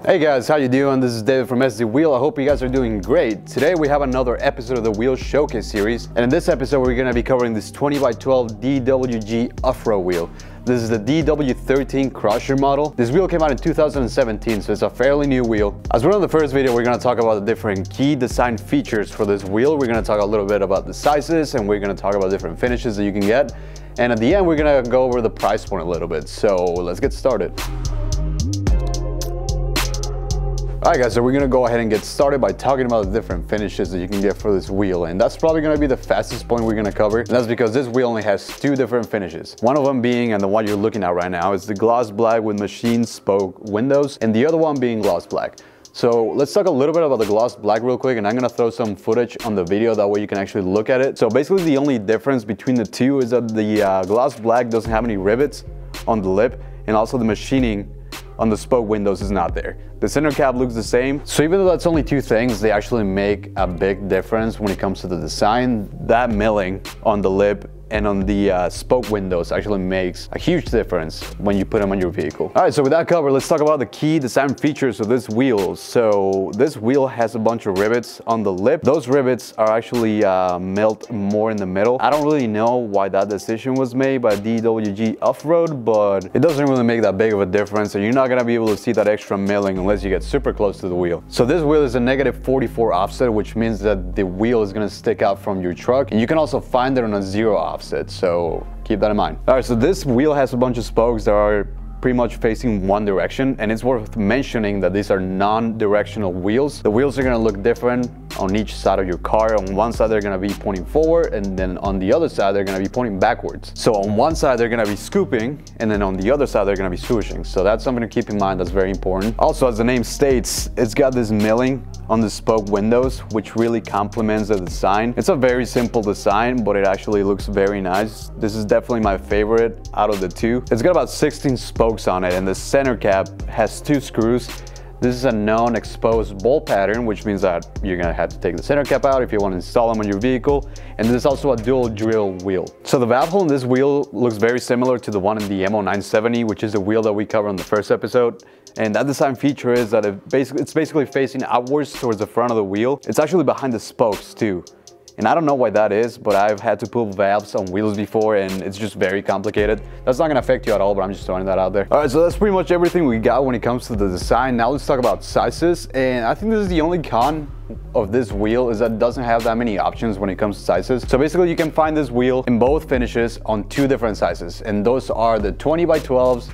Hey guys, how you doing? This is David from SD Wheel. I hope you guys are doing great. Today we have another episode of the Wheel Showcase series, and in this episode we're going to be covering this 20x12 DWG Off-road wheel. This is the DW13 Crusher model. This wheel came out in 2017, so it's a fairly new wheel. As we're on the first video, we're going to talk about the different key design features for this wheel. We're going to talk a little bit about the sizes, and we're going to talk about different finishes that you can get. And at the end, we're going to go over the price point a little bit. So let's get started. Alright guys, so we're going to go ahead and get started by talking about the different finishes that you can get for this wheel, and that's probably going to be the fastest point we're going to cover, and that's because this wheel only has two different finishes. One of them being, and the one you're looking at right now, is the gloss black with machine spoke windows, and the other one being gloss black. So let's talk a little bit about the gloss black real quick, and I'm going to throw some footage on the video, that way you can actually look at it. So basically the only difference between the two is that the gloss black doesn't have any rivets on the lip, and also the machining on the spoke windows is not there. The center cap looks the same. So even though that's only two things, they actually make a big difference when it comes to the design. That milling on the lip and on the spoke windows actually makes a huge difference when you put them on your vehicle. All right, so with that covered, let's talk about the key design features of this wheel. So this wheel has a bunch of rivets on the lip. Those rivets are actually milled more in the middle. I don't really know why that decision was made by DWG Off-road, but it doesn't really make that big of a difference, and you're not gonna be able to see that extra milling unless you get super close to the wheel. So this wheel is a -44 offset, which means that the wheel is gonna stick out from your truck, and you can also find it on a 0 offset. So keep that in mind. All right, so this wheel has a bunch of spokes that are pretty much facing one direction, and it's worth mentioning that these are non-directional wheels. The wheels are going to look different on each side of your car. On one side they're going to be pointing forward, and then on the other side they're going to be pointing backwards. So on one side they're going to be scooping, and then on the other side they're going to be swooshing. So that's something to keep in mind. That's very important. Also, as the name states, it's got this milling on the spoke windows, which really complements the design. It's a very simple design, but it actually looks very nice. This is definitely my favorite out of the two. It's got about 16 spokes on it, and the center cap has 2 screws. This is a non-exposed bolt pattern, which means that you're gonna have to take the center cap out if you want to install them on your vehicle. And there's also a dual drill wheel. So the valve hole in this wheel looks very similar to the one in the MO970, which is the wheel that we covered on the first episode. And that design feature is that it's basically facing outwards towards the front of the wheel. It's actually behind the spokes too. And I don't know why that is, but I've had to pull valves on wheels before, and it's just very complicated. That's not gonna affect you at all, but I'm just throwing that out there. All right, so that's pretty much everything we got when it comes to the design. Now let's talk about sizes. And I think this is the only con of this wheel, is that it doesn't have that many options when it comes to sizes. So basically you can find this wheel in both finishes on 2 different sizes, and those are the 20x12s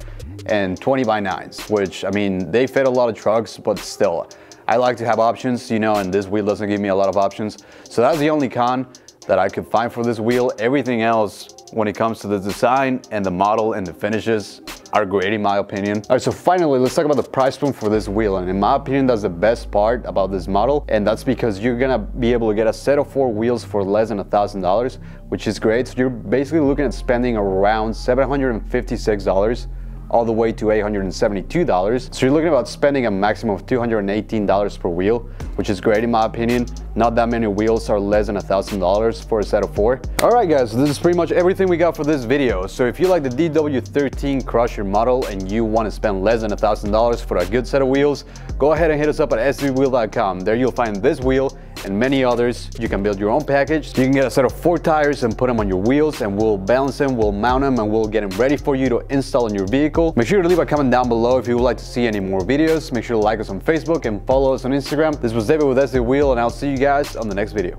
and 20x9s, which, I mean, they fit a lot of trucks, but still, I like to have options, you know, and this wheel doesn't give me a lot of options. So that's the only con that I could find for this wheel. Everything else, when it comes to the design and the model and the finishes, are great in my opinion. All right, so finally, let's talk about the price point for this wheel. And in my opinion, that's the best part about this model. And that's because you're gonna be able to get a set of 4 wheels for less than $1,000, which is great. So you're basically looking at spending around $756. All the way to $872. So you're looking about spending a maximum of $218 per wheel, which is great in my opinion. Not that many wheels are less than $1,000 for a set of 4. All right guys, so this is pretty much everything we got for this video. So if you like the DW13 Crusher model and you want to spend less than $1,000 for a good set of wheels, go ahead and hit us up at sdwheel.com. There you'll find this wheel and many others. You can build your own package. You can get a set of 4 tires and put them on your wheels, and we'll balance them, we'll mount them, and we'll get them ready for you to install in your vehicle. Make sure to leave a comment down below if you would like to see any more videos. Make sure to like us on Facebook and follow us on Instagram. This was David with SD Wheel, and I'll see you guys on the next video.